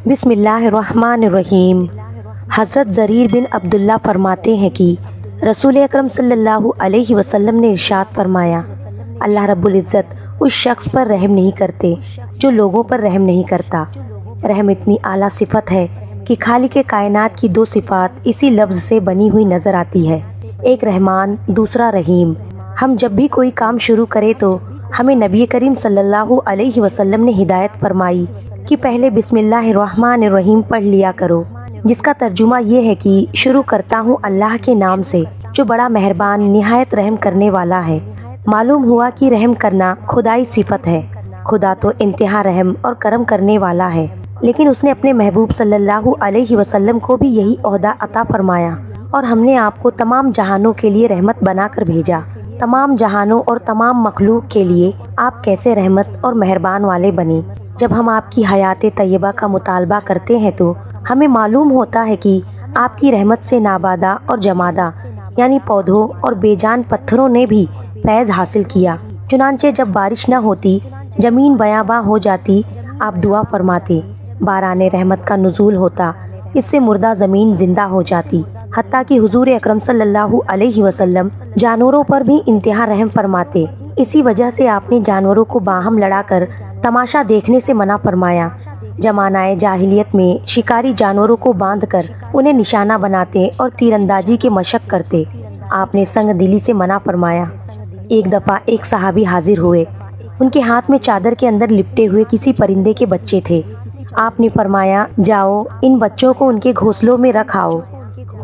بسم اللہ الرحمن الرحیم۔ حضرت زریر بن عبداللہ فرماتے ہیں کہ رسول اکرم صلی اللہ علیہ وسلم نے ارشاد فرمایا، اللہ رب العزت اس شخص پر رحم نہیں کرتے جو لوگوں پر رحم نہیں کرتا۔ رحم اتنی اعلیٰ صفت ہے کہ خالق کائنات کی دو صفات اسی لفظ سے بنی ہوئی نظر آتی ہے، ایک رحمان دوسرا رحیم۔ ہم جب بھی کوئی کام شروع کریں تو ہمیں نبی کریم صلی اللہ علیہ وسلم نے ہدایت فرمائی کہ پہلے بسم اللہ الرحمن الرحیم پڑھ لیا کرو، جس کا ترجمہ یہ ہے کہ شروع کرتا ہوں اللہ کے نام سے جو بڑا مہربان نہایت رحم کرنے والا ہے۔ معلوم ہوا کہ رحم کرنا خدائی صفت ہے۔ خدا تو انتہا رحم اور کرم کرنے والا ہے، لیکن اس نے اپنے محبوب صلی اللہ علیہ وسلم کو بھی یہی عہدہ عطا فرمایا، اور ہم نے آپ کو تمام جہانوں کے لیے رحمت بنا کر بھیجا۔ تمام جہانوں اور تمام مخلوق کے لیے آپ کیسے رحمت اور مہربان والے بنے۔ جب ہم آپ کی حیات طیبہ کا مطالبہ کرتے ہیں تو ہمیں معلوم ہوتا ہے کہ آپ کی رحمت سے نابادا اور جمادہ یعنی پودوں اور بے جان پتھروں نے بھی فیض حاصل کیا۔ چنانچہ جب بارش نہ ہوتی، زمین بیاباں ہو جاتی، آپ دعا فرماتے، باران رحمت کا نزول ہوتا، اس سے مردہ زمین زندہ ہو جاتی۔ حتیٰ کہ حضور اکرم صلی اللہ علیہ وسلم جانوروں پر بھی انتہا رحم فرماتے۔ اسی وجہ سے آپ نے جانوروں کو باہم لڑا کر تماشا دیکھنے سے منع فرمایا۔ زمانہ جاہلیت میں شکاری جانوروں کو باندھ کر انہیں نشانہ بناتے اور تیر اندازی کے مشق کرتے۔ آپ نے سنگ دلی سے منع فرمایا۔ ایک دفعہ ایک صحابی حاضر ہوئے، ان کے ہاتھ میں چادر کے اندر لپٹے ہوئے کسی پرندے کے بچے تھے۔ آپ نے فرمایا، جاؤ ان بچوں کو ان کے گھونسلوں میں رکھ آؤ۔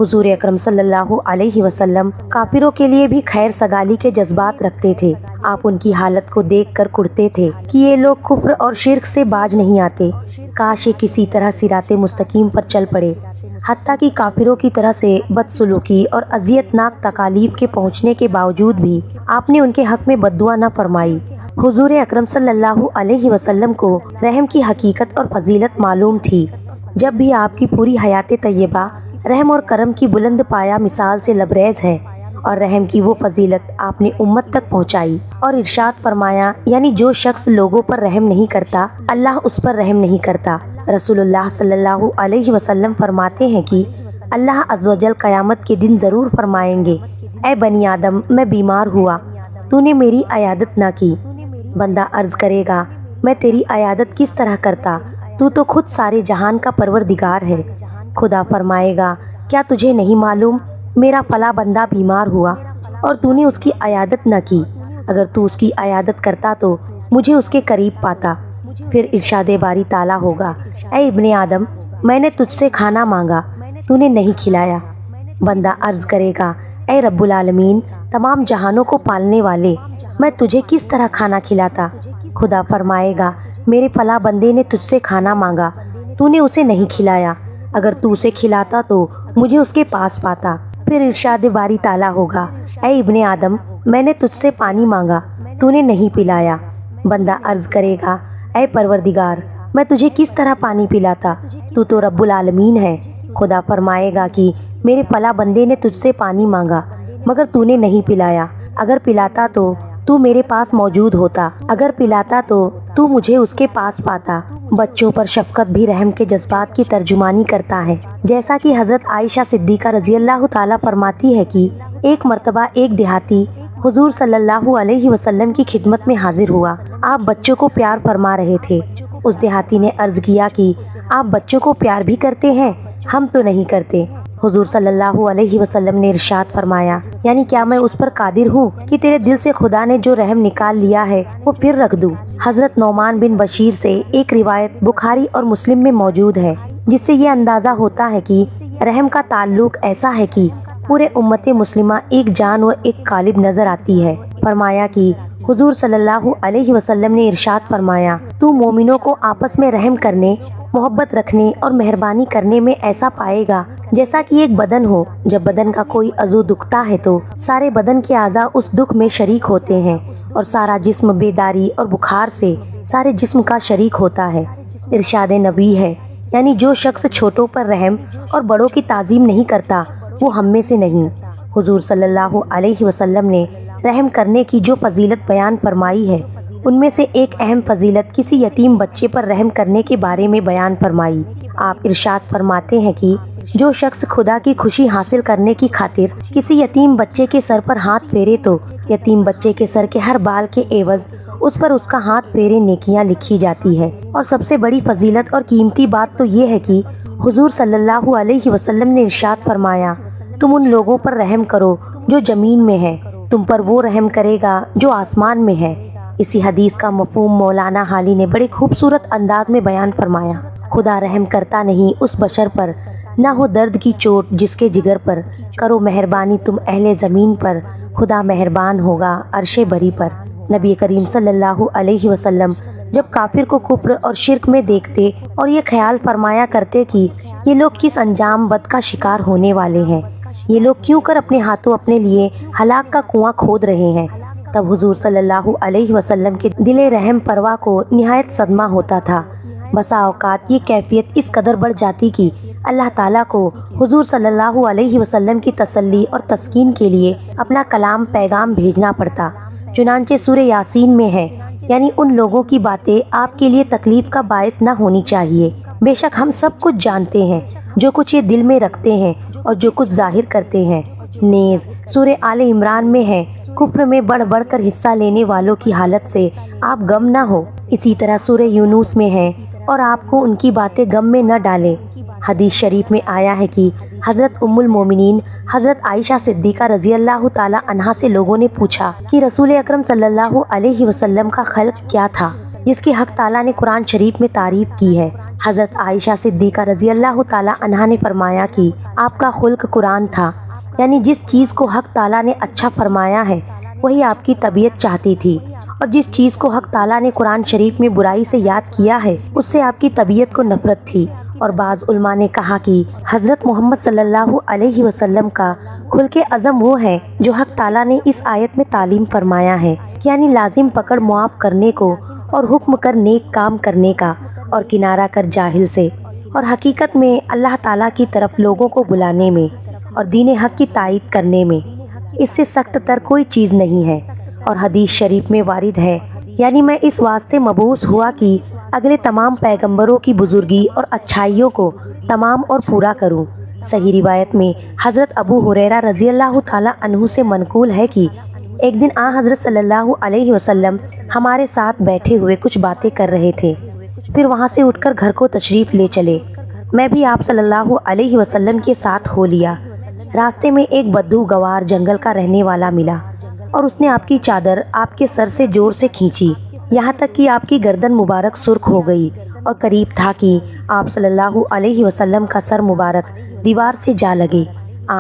حضور اکرم صلی اللہ علیہ وسلم کافروں کے لیے بھی خیر سگالی کے جذبات رکھتے تھے۔ آپ ان کی حالت کو دیکھ کر کڑتے تھے کہ یہ لوگ کفر اور شرک سے باز نہیں آتے، کاش یہ کسی طرح صراط مستقیم پر چل پڑے۔ حتیٰ کہ کافروں کی طرح سے بدسلوکی اور اذیت ناک تکالیف کے پہنچنے کے باوجود بھی آپ نے ان کے حق میں بددعا نہ فرمائی۔ حضور اکرم صلی اللہ علیہ وسلم کو رحم کی حقیقت اور فضیلت معلوم تھی۔ جب بھی آپ کی پوری حیات طیبہ رحم اور کرم کی بلند پایا مثال سے لبریز ہے، اور رحم کی وہ فضیلت آپ نے امت تک پہنچائی اور ارشاد فرمایا، یعنی جو شخص لوگوں پر رحم نہیں کرتا اللہ اس پر رحم نہیں کرتا۔ رسول اللہ صلی اللہ علیہ وسلم فرماتے ہیں کہ اللہ عز و جل قیامت کے دن ضرور فرمائیں گے، اے بنی آدم میں بیمار ہوا، تو نے میری عیادت نہ کی۔ بندہ عرض کرے گا، میں تیری عیادت کس طرح کرتا، تو تو خود سارے جہان کا پروردگار ہے۔ خدا فرمائے گا، کیا تجھے نہیں معلوم میرا فلاں بندہ بیمار ہوا اور تو نے اس کی عیادت نہ کی؟ اگر تو اس کی عیادت کرتا تو مجھے اس کے قریب پاتا۔ پھر ارشاد باری تعالیٰ ہوگا، اے ابن آدم میں نے تجھ سے کھانا مانگا، تو نے نہیں کھلایا۔ بندہ عرض کرے گا، اے رب العالمین تمام جہانوں کو پالنے والے، میں تجھے کس طرح کھانا کھلاتا؟ خدا فرمائے گا، میرے فلاں بندے نے تجھ سے کھانا مانگا، تو نے اسے نہیں کھلایا، اگر تو اسے کھلاتا تو مجھے اس کے پاس پاتا۔ پھر ارشاد باری تعالیٰ ہوگا، اے ابن آدم میں نے تجھ سے پانی مانگا، تو نے نہیں پلایا۔ بندہ عرض کرے گا، اے پروردگار میں تجھے کس طرح پانی پلاتا، تو تو رب العالمین ہے۔ خدا فرمائے گا کہ میرے فلاں بندے نے تجھ سے پانی مانگا مگر تو نے نہیں پلایا، اگر پلاتا تو میرے پاس موجود ہوتا، اگر پلاتا تو مجھے اس کے پاس پاتا۔ بچوں پر شفقت بھی رحم کے جذبات کی ترجمانی کرتا ہے، جیسا کہ حضرت عائشہ صدیقہ رضی اللہ تعالیٰ فرماتی ہے کہ ایک مرتبہ ایک دیہاتی حضور صلی اللہ علیہ وسلم کی خدمت میں حاضر ہوا۔ آپ بچوں کو پیار فرما رہے تھے۔ اس دیہاتی نے عرض کیا کہ آپ بچوں کو پیار بھی کرتے ہیں؟ ہم تو نہیں کرتے۔ حضور صلی اللہ علیہ وسلم نے ارشاد فرمایا، یعنی کیا میں اس پر قادر ہوں کہ تیرے دل سے خدا نے جو رحم نکال لیا ہے وہ پھر رکھ دوں؟ حضرت نعمان بن بشیر سے ایک روایت بخاری اور مسلم میں موجود ہے، جس سے یہ اندازہ ہوتا ہے کہ رحم کا تعلق ایسا ہے کہ پورے امت مسلمہ ایک جان و ایک قالب نظر آتی ہے۔ فرمایا کہ حضور صلی اللہ علیہ وسلم نے ارشاد فرمایا، تو مومنوں کو آپس میں رحم کرنے، محبت رکھنے اور مہربانی کرنے میں ایسا پائے گا جیسا کہ ایک بدن ہو۔ جب بدن کا کوئی عضو دکھتا ہے تو سارے بدن کے اعضاء اس دکھ میں شریک ہوتے ہیں، اور سارا جسم بیداری اور بخار سے سارے جسم کا شریک ہوتا ہے۔ ارشاد نبی ہے، یعنی جو شخص چھوٹوں پر رحم اور بڑوں کی تعظیم نہیں کرتا وہ ہم میں سے نہیں۔ حضور صلی اللہ علیہ وسلم نے رحم کرنے کی جو فضیلت بیان فرمائی ہے ان میں سے ایک اہم فضیلت کسی یتیم بچے پر رحم کرنے کے بارے میں بیان فرمائی۔ آپ ارشاد فرماتے ہیں کہ جو شخص خدا کی خوشی حاصل کرنے کی خاطر کسی یتیم بچے کے سر پر ہاتھ پھیرے تو یتیم بچے کے سر کے ہر بال کے عوض اس پر اس کا ہاتھ پھیرے نیکیاں لکھی جاتی ہے۔ اور سب سے بڑی فضیلت اور قیمتی بات تو یہ ہے کہ حضور صلی اللہ علیہ وسلم نے ارشاد فرمایا، تم ان لوگوں پر رحم کرو جو زمین میں ہے، تم پر وہ رحم کرے گا جو آسمان میں ہے۔ اسی حدیث کا مفہوم مولانا حالی نے بڑے خوبصورت انداز میں بیان فرمایا، خدا رحم کرتا نہیں اس بشر پر، نہ ہو درد کی چوٹ جس کے جگر پر، کرو مہربانی تم اہل زمین پر، خدا مہربان ہوگا عرش بری پر۔ نبی کریم صلی اللہ علیہ وسلم جب کافر کو کفر اور شرک میں دیکھتے اور یہ خیال فرمایا کرتے کہ یہ لوگ کس انجام بد کا شکار ہونے والے ہیں، یہ لوگ کیوں کر اپنے ہاتھوں اپنے لیے ہلاک کا کنواں کھود رہے ہیں، تب حضور صلی اللہ علیہ وسلم کے دل رحم پروا کو نہایت صدمہ ہوتا تھا۔ بسا اوقات یہ کیفیت اس قدر بڑھ جاتی کہ اللہ تعالیٰ کو حضور صلی اللہ علیہ وسلم کی تسلی اور تسکین کے لیے اپنا کلام پیغام بھیجنا پڑتا۔ چنانچہ سورہ یاسین میں ہے، یعنی ان لوگوں کی باتیں آپ کے لیے تکلیف کا باعث نہ ہونی چاہیے، بے شک ہم سب کچھ جانتے ہیں، جو کچھ یہ دل میں رکھتے ہیں اور جو کچھ ظاہر کرتے ہیں۔ نیز سورہ آل عمران میں ہے، کفر میں بڑھ بڑھ کر حصہ لینے والوں کی حالت سے آپ غم نہ ہو۔ اسی طرح سورہ یونس میں ہے، اور آپ کو ان کی باتیں غم میں نہ ڈالیں۔ حدیث شریف میں آیا ہے کہ حضرت ام المومنین حضرت عائشہ صدیقہ رضی اللہ تعالی عنہا سے لوگوں نے پوچھا کہ رسول اکرم صلی اللہ علیہ وسلم کا خلق کیا تھا جس کی حق تعالیٰ نے قرآن شریف میں تعریف کی ہے۔ حضرت عائشہ صدیقہ رضی اللہ تعالی عنہا نے فرمایا کہ آپ کا خلق قرآن تھا، یعنی جس چیز کو حق تعالیٰ نے اچھا فرمایا ہے وہی آپ کی طبیعت چاہتی تھی، اور جس چیز کو حق تعالیٰ نے قرآن شریف میں برائی سے یاد کیا ہے اس سے آپ کی طبیعت کو نفرت تھی۔ اور بعض علماء نے کہا کہ حضرت محمد صلی اللہ علیہ وسلم کا خلق اعظم وہ ہے جو حق تعالیٰ نے اس آیت میں تعلیم فرمایا ہے، یعنی لازم پکڑ معاف کرنے کو، اور حکم کر نیک کام کرنے کا، اور کنارہ کر جاہل سے، اور حقیقت میں اللہ تعالیٰ کی طرف لوگوں کو بلانے میں اور دین حق کی تائید کرنے میں اس سے سخت تر کوئی چیز نہیں ہے۔ اور حدیث شریف میں وارد ہے، یعنی میں اس واسطے مبعوث ہوا کہ اگلے تمام پیغمبروں کی بزرگی اور اچھائیوں کو تمام اور پورا کروں۔ صحیح روایت میں حضرت ابو ہریرہ رضی اللہ تعالی عنہ سے منقول ہے کہ ایک دن حضرت صلی اللہ علیہ وسلم ہمارے ساتھ بیٹھے ہوئے کچھ باتیں کر رہے تھے، پھر وہاں سے اٹھ کر گھر کو تشریف لے چلے۔ میں بھی آپ صلی اللہ علیہ وسلم کے ساتھ ہو لیا۔ راستے میں ایک بدو گوار جنگل کا رہنے والا ملا، اور اس نے آپ کی چادر آپ کے سر سے زور سے کھینچی، یہاں تک کہ آپ کی گردن مبارک سرخ ہو گئی، اور قریب تھا کہ آپ صلی اللہ علیہ وسلم کا سر مبارک دیوار سے جا لگے۔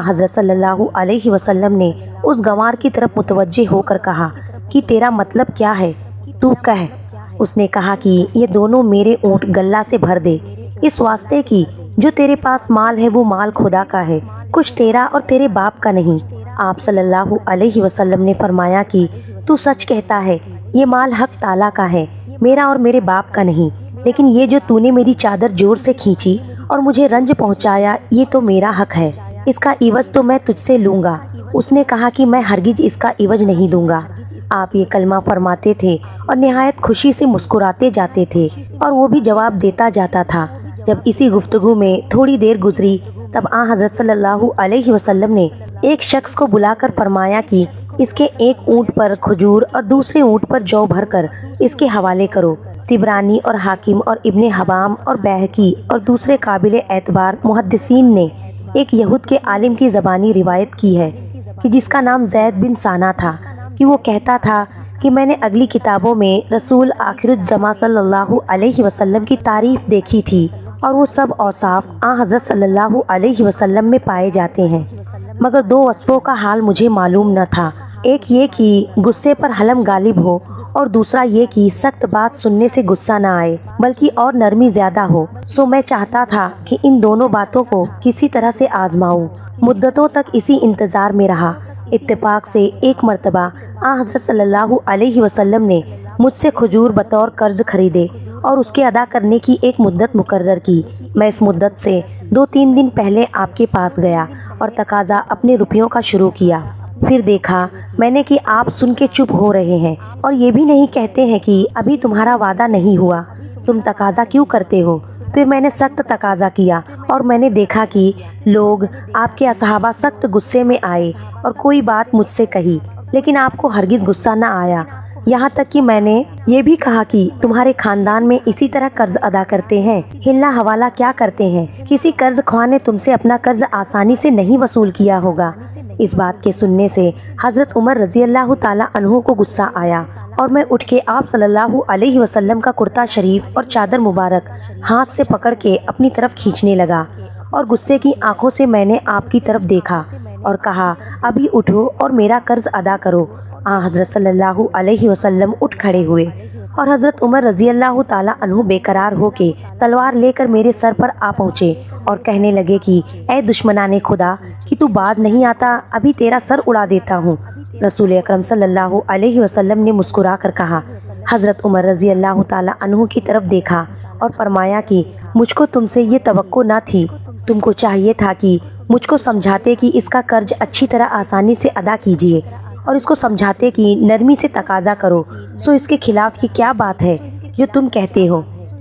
حضرت صلی اللہ علیہ وسلم نے اس گنوار کی طرف متوجہ ہو کر کہا کہ تیرا مطلب کیا ہے، تو کہہ۔ اس نے کہا کہ یہ دونوں میرے اونٹ گلہ سے بھر دے، اس واسطے کی جو تیرے پاس مال ہے وہ مال خدا کا ہے، کچھ تیرا اور تیرے باپ کا نہیں۔ آپ صلی اللہ علیہ وسلم نے فرمایا کہ تو سچ کہتا ہے، یہ مال حق تعالیٰ کا ہے، میرا اور میرے باپ کا نہیں، لیکن یہ جو تو نے میری چادر زور سے کھینچی اور مجھے رنج پہنچایا یہ تو میرا حق ہے، اس کا عوض تو میں تجھ سے لوں گا۔ اس نے کہا کہ میں ہرگز اس کا عوض نہیں دوں گا۔ آپ یہ کلمہ فرماتے تھے اور نہایت خوشی سے مسکراتے جاتے تھے، اور وہ بھی جواب دیتا جاتا تھا۔ جب اسی گفتگو میں تھوڑی دیر گزری تب حضرت صلی اللہ علیہ وسلم نے ایک شخص کو بلا کر فرمایا کہ اس کے ایک اونٹ پر کھجور اور دوسرے اونٹ پر جو بھر کر اس کے حوالے کرو۔ طبرانی اور حاکم اور ابن حبام اور بیہقی اور دوسرے قابل اعتبار محدثین نے ایک یہود کے عالم کی زبانی روایت کی ہے کہ جس کا نام زید بن سانا تھا، کہ وہ کہتا تھا کہ میں نے اگلی کتابوں میں رسول آخر الزماں صلی اللہ علیہ وسلم کی تعریف دیکھی تھی، اور وہ سب اوصاف حضرت صلی اللہ علیہ وسلم میں پائے جاتے ہیں، مگر دو وصفوں کا حال مجھے معلوم نہ تھا، ایک یہ کہ غصے پر حلم غالب ہو، اور دوسرا یہ کہ سخت بات سننے سے غصہ نہ آئے بلکہ اور نرمی زیادہ ہو۔ سو میں چاہتا تھا کہ ان دونوں باتوں کو کسی طرح سے آزماؤں۔ مدتوں تک اسی انتظار میں رہا۔ اتفاق سے ایک مرتبہ حضرت صلی اللہ علیہ وسلم نے مجھ سے کھجور بطور قرض خریدے اور اس کے ادا کرنے کی ایک مدت مقرر کی۔ میں اس مدت سے 2-3 دن پہلے آپ کے پاس گیا اور تقاضا اپنے روپیوں کا شروع کیا۔ پھر دیکھا میں نے کہ آپ سن کے چپ ہو رہے ہیں اور یہ بھی نہیں کہتے ہیں کہ ابھی تمہارا وعدہ نہیں ہوا، تم تقاضا کیوں کرتے ہو؟ پھر میں نے سخت تقاضا کیا اور میں نے دیکھا کہ لوگ آپ کے اصحابہ سخت غصے میں آئے اور کوئی بات مجھ سے کہی، لیکن آپ کو ہرگز غصہ نہ آیا، یہاں تک کہ میں نے یہ بھی کہا کہ تمہارے خاندان میں اسی طرح قرض ادا کرتے ہیں، ہلنا حوالہ کیا کرتے ہیں، کسی قرض خواہ نے تم سے اپنا قرض آسانی سے نہیں وصول کیا ہوگا۔ اس بات کے سننے سے حضرت عمر رضی اللہ تعالیٰ عنہ کو غصہ آیا اور میں اٹھ کے آپ صلی اللہ علیہ وسلم کا کرتا شریف اور چادر مبارک ہاتھ سے پکڑ کے اپنی طرف کھینچنے لگا اور غصے کی آنکھوں سے میں نے آپ کی طرف دیکھا اور کہا ابھی اٹھو اور میرا قرض ادا کرو۔ حضرت صلی اللہ علیہ وسلم اٹھ کھڑے ہوئے اور حضرت عمر رضی اللہ تعالیٰ عنہ بے قرار ہو کے تلوار لے کر میرے سر پر آ پہنچے اور کہنے لگے کہ اے دشمنان خدا کہ تو باز نہیں آتا، ابھی تیرا سر اڑا دیتا ہوں۔ رسول اکرم صلی اللہ علیہ وسلم نے مسکرا کر کہا، حضرت عمر رضی اللہ تعالیٰ عنہ کی طرف دیکھا اور فرمایا کہ مجھ کو تم سے یہ توقع نہ تھی، تم کو چاہیے تھا کہ مجھ کو سمجھاتے کہ اس کا قرض اچھی طرح آسانی سے ادا کیجیے اور اس کو سمجھاتے کہ نرمی سے تقاضا کرو، سو اس کے خلاف یہ کیا بات ہے جو تم کہتے ہو؟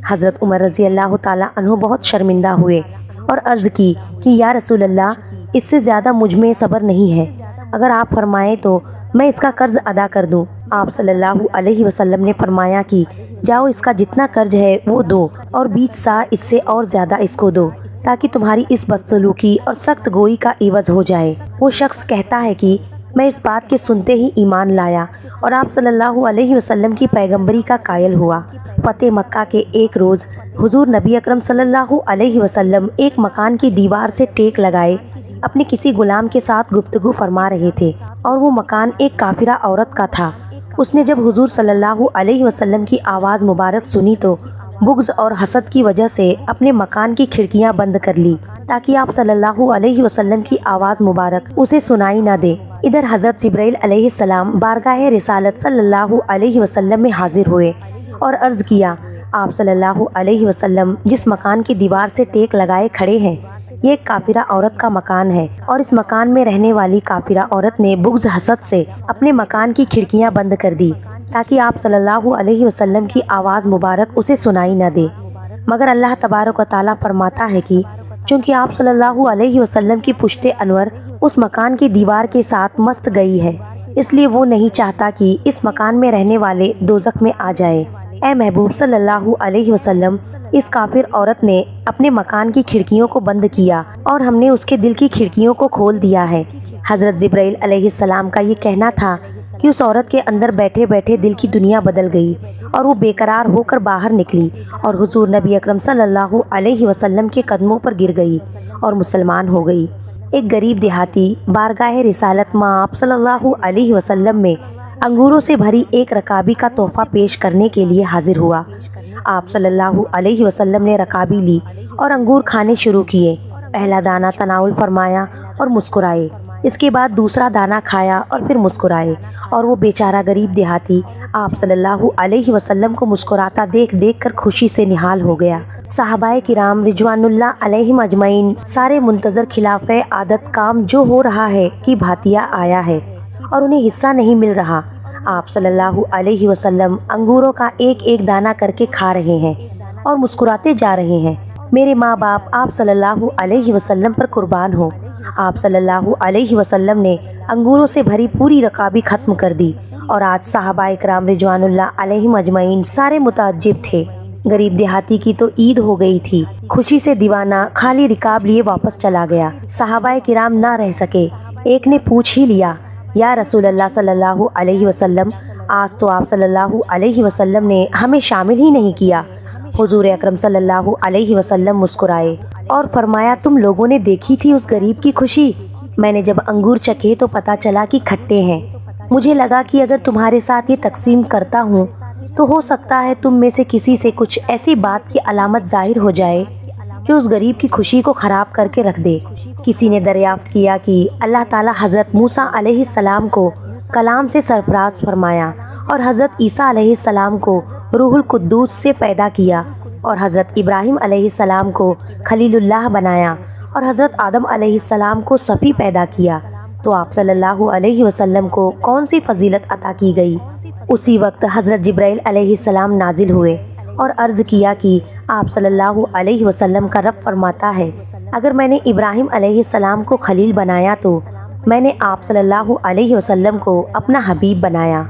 حضرت عمر رضی اللہ تعالیٰ عنہ بہت شرمندہ ہوئے اور عرض کی کہ یا رسول اللہ، اس سے زیادہ مجھ میں صبر نہیں ہے، اگر آپ فرمائیں تو میں اس کا قرض ادا کر دوں۔ آپ صلی اللہ علیہ وسلم نے فرمایا کہ جاؤ اس کا جتنا قرض ہے وہ دو اور 20 سا اس سے اور زیادہ اس کو دو، تاکہ تمہاری اس بدسلوکی اور سخت گوئی کا عوض ہو جائے۔ وہ شخص کہتا ہے کہ میں اس بات کے سنتے ہی ایمان لایا اور آپ صلی اللہ علیہ وسلم کی پیغمبری کا قائل ہوا۔ فتح مکہ کے ایک روز حضور نبی اکرم صلی اللہ علیہ وسلم ایک مکان کی دیوار سے ٹیک لگائے اپنے کسی غلام کے ساتھ گفتگو فرما رہے تھے اور وہ مکان ایک کافرہ عورت کا تھا۔ اس نے جب حضور صلی اللہ علیہ وسلم کی آواز مبارک سنی تو بغض اور حسد کی وجہ سے اپنے مکان کی کھڑکیاں بند کر لی تاکہ آپ صلی اللہ علیہ وسلم کی آواز مبارک اسے سنائی نہ دے۔ ادھر حضرت جبرائیل علیہ السلام بارگاہ رسالت صلی اللہ علیہ وسلم میں حاضر ہوئے اور عرض کیا، آپ صلی اللہ علیہ وسلم جس مکان کی دیوار سے ٹیک لگائے کھڑے ہیں یہ ایک کافرہ عورت کا مکان ہے اور اس مکان میں رہنے والی کافرہ عورت نے بغض حسد سے اپنے مکان کی کھڑکیاں بند کر دی تاکہ آپ صلی اللہ علیہ وسلم کی آواز مبارک اسے سنائی نہ دے، مگر اللہ تبارک و تعالیٰ فرماتا ہے کہ چونکہ آپ صلی اللہ علیہ وسلم کی پشت انور اس مکان کی دیوار کے ساتھ مست گئی ہے، اس لیے وہ نہیں چاہتا کہ اس مکان میں رہنے والے دوزخ میں آ جائے۔ اے محبوب صلی اللہ علیہ وسلم، اس کافر عورت نے اپنے مکان کی کھڑکیوں کو بند کیا اور ہم نے اس کے دل کی کھڑکیوں کو کھول دیا ہے۔ حضرت جبرائیل علیہ السلام کا یہ کہنا تھا کہ اس عورت کے اندر بیٹھے بیٹھے دل کی دنیا بدل گئی اور وہ بے قرار ہو کر باہر نکلی اور حضور نبی اکرم صلی اللہ علیہ وسلم کے قدموں پر گر گئی اور مسلمان ہو گئی۔ ایک غریب دیہاتی بارگاہ رسالت میں آپ صلی اللہ علیہ وسلم میں انگوروں سے بھری ایک رکابی کا تحفہ پیش کرنے کے لیے حاضر ہوا۔ آپ صلی اللہ علیہ وسلم نے رکابی لی اور انگور کھانے شروع کیے۔ پہلا دانہ تناول فرمایا اور مسکرائے، اس کے بعد دوسرا دانہ کھایا اور پھر مسکرائے، اور وہ بیچارہ غریب دیہاتی آپ صلی اللہ علیہ وسلم کو مسکراتا دیکھ دیکھ کر خوشی سے نہال ہو گیا۔ صحابہ کرام رضوان اللہ علیہم اجمعین سارے منتظر خلاف عادت کام جو ہو رہا ہے کہ بھاتیا آیا ہے اور انہیں حصہ نہیں مل رہا۔ آپ صلی اللہ علیہ وسلم انگوروں کا ایک ایک دانہ کر کے کھا رہے ہیں اور مسکراتے جا رہے ہیں۔ میرے ماں باپ آپ صلی اللہ علیہ وسلم پر قربان ہو۔ آپ صلی اللہ علیہ وسلم نے انگوروں سے بھری پوری رکابی ختم کر دی اور آج صحابہ اکرام رضوان اللہ علیہم اجمعین سارے متعجب تھے۔ غریب دیہاتی کی تو عید ہو گئی تھی، خوشی سے دیوانہ خالی رکاب لیے واپس چلا گیا۔ صحابہ کرام نہ رہ سکے، ایک نے پوچھ ہی لیا، یا رسول اللہ صلی اللہ علیہ وسلم، آج تو آپ صلی اللہ علیہ وسلم نے ہمیں شامل ہی نہیں کیا۔ حضور اکرم صلی اللہ علیہ وسلم مسکرائے اور فرمایا، تم لوگوں نے دیکھی تھی اس غریب کی خوشی؟ میں نے جب انگور چکھے تو پتا چلا کہ کھٹے ہیں۔ مجھے لگا کہ اگر تمہارے ساتھ یہ تقسیم کرتا ہوں تو ہو سکتا ہے تم میں سے کسی سے کچھ ایسی بات کی علامت ظاہر ہو جائے جو اس غریب کی خوشی کو خراب کر کے رکھ دے۔ کسی نے دریافت کیا کہ اللہ تعالیٰ حضرت موسیٰ علیہ السلام کو کلام سے سرفراز فرمایا اور حضرت عیسیٰ علیہ السلام کو روح القدوس سے پیدا کیا اور حضرت ابراہیم علیہ السلام کو خلیل اللہ بنایا اور حضرت آدم علیہ السلام کو صفی پیدا کیا، تو آپ صلی اللہ علیہ وسلم کو کون سی فضیلت عطا کی گئی؟ اسی وقت حضرت جبرائیل علیہ السلام نازل ہوئے اور عرض کیا کہ آپ صلی اللہ علیہ وسلم کا رب فرماتا ہے، اگر میں نے ابراہیم علیہ السلام کو خلیل بنایا تو میں نے آپ صلی اللہ علیہ وسلم کو اپنا حبیب بنایا،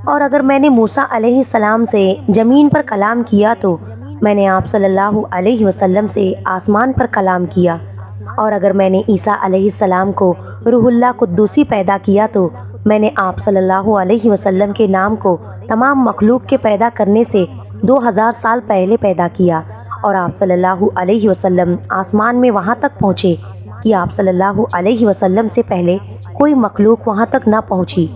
اور اگر میں نے موسیٰ علیہ السلام سے زمین پر کلام کیا تو میں نے آپ صلی اللہ علیہ وسلم سے آسمان پر کلام کیا، اور اگر میں نے عیسیٰ علیہ السلام کو روح اللہ قدوسی پیدا کیا تو میں نے آپ صلی اللہ علیہ وسلم کے نام کو تمام مخلوق کے پیدا کرنے سے 2000 سال پہلے پیدا کیا، اور آپ صلی اللہ علیہ وسلم آسمان میں وہاں تک پہنچے کہ آپ صلی اللہ علیہ وسلم سے پہلے کوئی مخلوق وہاں تک نہ پہنچی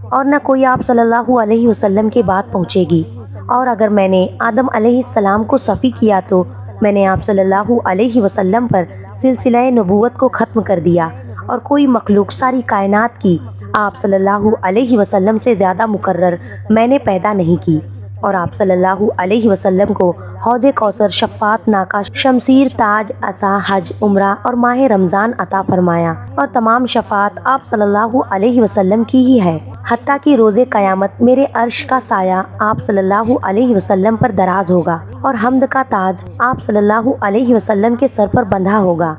اور نہ کوئی آپ صلی اللہ علیہ وسلم کے بعد پہنچے گی، اور اگر میں نے آدم علیہ السلام کو صفی کیا تو میں نے آپ صلی اللہ علیہ وسلم پر سلسلہ نبوت کو ختم کر دیا، اور کوئی مخلوق ساری کائنات کی آپ صلی اللہ علیہ وسلم سے زیادہ مقرر میں نے پیدا نہیں کی، اور آپ صلی اللہ علیہ وسلم کو حوض کوثر، شفاعت ناکہ، شمشیر، تاج، عصا، حج، عمرہ اور ماہ رمضان عطا فرمایا، اور تمام شفاعت آپ صلی اللہ علیہ وسلم کی ہی ہے، حتیٰ کہ روز قیامت میرے عرش کا سایہ آپ صلی اللہ علیہ وسلم پر دراز ہوگا، اور حمد کا تاج آپ صلی اللہ علیہ وسلم کے سر پر بندھا ہوگا۔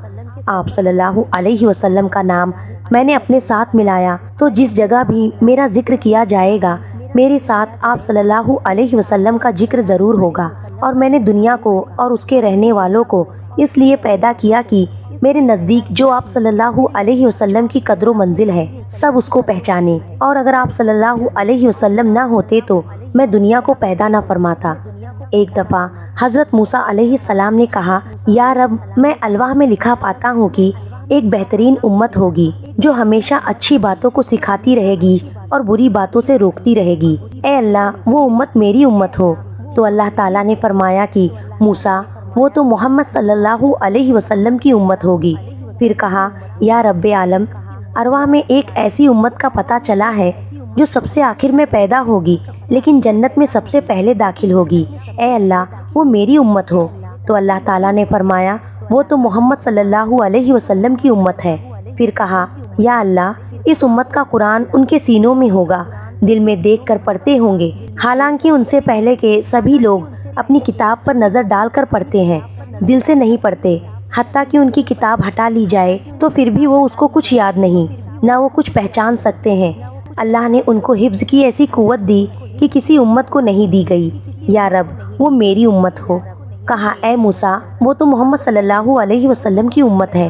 آپ صلی اللہ علیہ وسلم کا نام میں نے اپنے ساتھ ملایا تو جس جگہ بھی میرا ذکر کیا جائے گا میرے ساتھ آپ صلی اللہ علیہ وسلم کا ذکر ضرور ہوگا، اور میں نے دنیا کو اور اس کے رہنے والوں کو اس لیے پیدا کیا کہ میرے نزدیک جو آپ صلی اللہ علیہ وسلم کی قدر و منزل ہے سب اس کو پہچانے، اور اگر آپ صلی اللہ علیہ وسلم نہ ہوتے تو میں دنیا کو پیدا نہ فرماتا۔ ایک دفعہ حضرت موسیٰ علیہ السلام نے کہا، یا رب، میں الواح میں لکھا پاتا ہوں کہ ایک بہترین امت ہوگی جو ہمیشہ اچھی باتوں کو سکھاتی رہے گی اور بری باتوں سے روکتی رہے گی، اے اللہ وہ امت میری امت ہو۔ تو اللہ تعالیٰ نے فرمایا کہ موسیٰ، وہ تو محمد صلی اللہ علیہ وسلم کی امت ہوگی۔ پھر کہا، یا رب عالم، ارواح میں ایک ایسی امت کا پتہ چلا ہے جو سب سے آخر میں پیدا ہوگی لیکن جنت میں سب سے پہلے داخل ہوگی، اے اللہ وہ میری امت ہو۔ تو اللہ تعالیٰ نے فرمایا، وہ تو محمد صلی اللہ علیہ وسلم کی امت ہے۔ پھر کہا، یا اللہ، اس امت کا قرآن ان کے سینوں میں ہوگا، دل میں دیکھ کر پڑھتے ہوں گے، حالانکہ ان سے پہلے کے سبھی لوگ اپنی کتاب پر نظر ڈال کر پڑھتے ہیں، دل سے نہیں پڑھتے، حتیٰ کہ ان کی کتاب ہٹا لی جائے تو پھر بھی وہ اس کو کچھ یاد نہیں، نہ وہ کچھ پہچان سکتے ہیں۔ اللہ نے ان کو حفظ کی ایسی قوت دی کہ کسی امت کو نہیں دی گئی۔ یا رب وہ میری امت ہو۔ کہا، اے موسیٰ، وہ تو محمد صلی اللہ علیہ وسلم کی امت ہے۔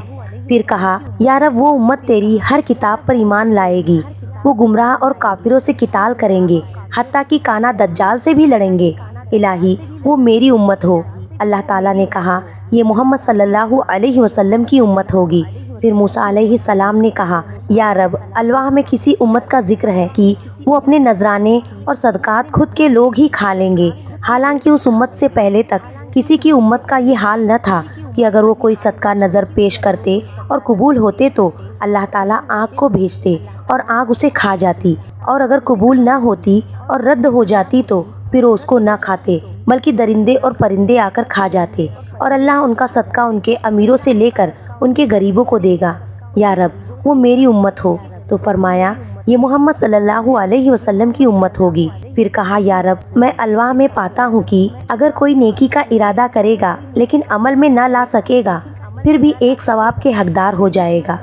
پھر کہا، یا رب وہ امت تیری ہر کتاب پر ایمان لائے گی، وہ گمراہ اور کافروں سے قتال کریں گے، حتیٰ کہ کانا دجال سے بھی لڑیں گے، الہی وہ میری امت ہو۔ اللہ تعالیٰ نے کہا، یہ محمد صلی اللہ علیہ وسلم کی امت ہوگی۔ پھر موسیٰ علیہ السلام نے کہا، یا رب الواح میں کسی امت کا ذکر ہے کہ وہ اپنے نذرانے اور صدقات خود کے لوگ ہی کھا لیں گے، حالانکہ اس امت سے پہلے تک کسی کی امت کا یہ حال نہ تھا کہ اگر وہ کوئی صدقہ نظر پیش کرتے اور قبول ہوتے تو اللہ تعالیٰ آگ کو بھیجتے اور آگ اسے کھا جاتی، اور اگر قبول نہ ہوتی اور رد ہو جاتی تو پھر وہ اس کو نہ کھاتے بلکہ درندے اور پرندے آ کر کھا جاتے، اور اللہ ان کا صدقہ ان کے امیروں سے لے کر ان کے غریبوں کو دے گا۔ یا رب وہ میری امت ہو۔ تو فرمایا، یہ محمد صلی اللہ علیہ وسلم کی امت ہوگی۔ پھر کہا، یا رب میں الواح میں پاتا ہوں کہ اگر کوئی نیکی کا ارادہ کرے گا لیکن عمل میں نہ لا سکے گا پھر بھی ایک ثواب کے حقدار ہو جائے گا،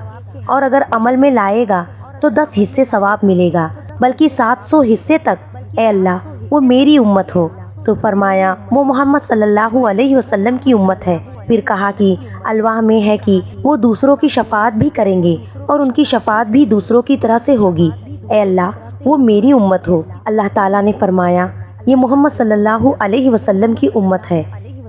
اور اگر عمل میں لائے گا تو 10 حصے ثواب ملے گا، بلکہ 700 حصے تک، اے اللہ وہ میری امت ہو۔ تو فرمایا، وہ محمد صلی اللہ علیہ وسلم کی امت ہے۔ پھر کہا کہ الواح میں ہے کہ وہ دوسروں کی شفاعت بھی کریں گے اور ان کی شفاعت بھی دوسروں کی طرح سے ہوگی، اے اللہ وہ میری امت ہو۔ اللہ تعالیٰ نے فرمایا، یہ محمد صلی اللہ علیہ وسلم کی امت ہے۔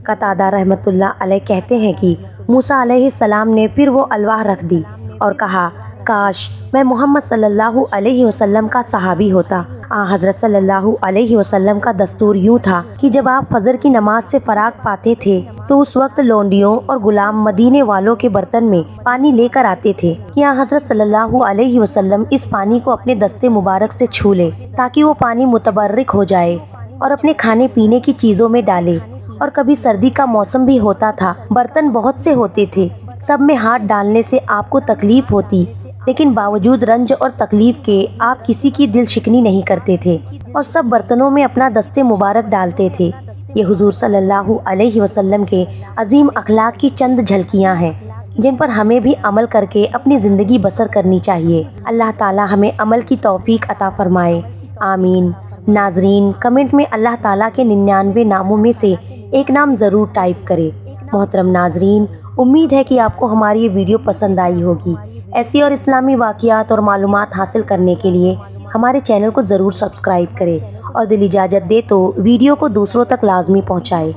قتادہ رحمۃ اللہ علیہ کہتے ہیں کہ موسیٰ علیہ السلام نے پھر وہ الواح رکھ دی اور کہا، کاش میں محمد صلی اللہ علیہ وسلم کا صحابی ہوتا۔ حضرت صلی اللہ علیہ وسلم کا دستور یوں تھا کہ جب آپ فجر کی نماز سے فراغ پاتے تھے تو اس وقت لونڈیوں اور غلام مدینے والوں کے برتن میں پانی لے کر آتے تھے کہ حضرت صلی اللہ علیہ وسلم اس پانی کو اپنے دستے مبارک سے چھو لے تاکہ وہ پانی متبرک ہو جائے اور اپنے کھانے پینے کی چیزوں میں ڈالے۔ اور کبھی سردی کا موسم بھی ہوتا تھا، برتن بہت سے ہوتے تھے، سب میں ہاتھ ڈالنے سے آپ کو تکلیف ہوتی، لیکن باوجود رنج اور تکلیف کے آپ کسی کی دل شکنی نہیں کرتے تھے اور سب برتنوں میں اپنا دست مبارک ڈالتے تھے۔ یہ حضور صلی اللہ علیہ وسلم کے عظیم اخلاق کی چند جھلکیاں ہیں جن پر ہمیں بھی عمل کر کے اپنی زندگی بسر کرنی چاہیے۔ اللہ تعالی ہمیں عمل کی توفیق عطا فرمائے، آمین۔ ناظرین، کمنٹ میں اللہ تعالیٰ کے 99 ناموں میں سے ایک نام ضرور ٹائپ کرے۔ محترم ناظرین، امید ہے کہ آپ کو ہماری یہ ویڈیو پسند آئی ہوگی۔ ایسی اور اسلامی واقعات اور معلومات حاصل کرنے کے لیے ہمارے چینل کو ضرور سبسکرائب کریں اور دل اجازت دے تو ویڈیو کو دوسروں تک لازمی پہنچائے۔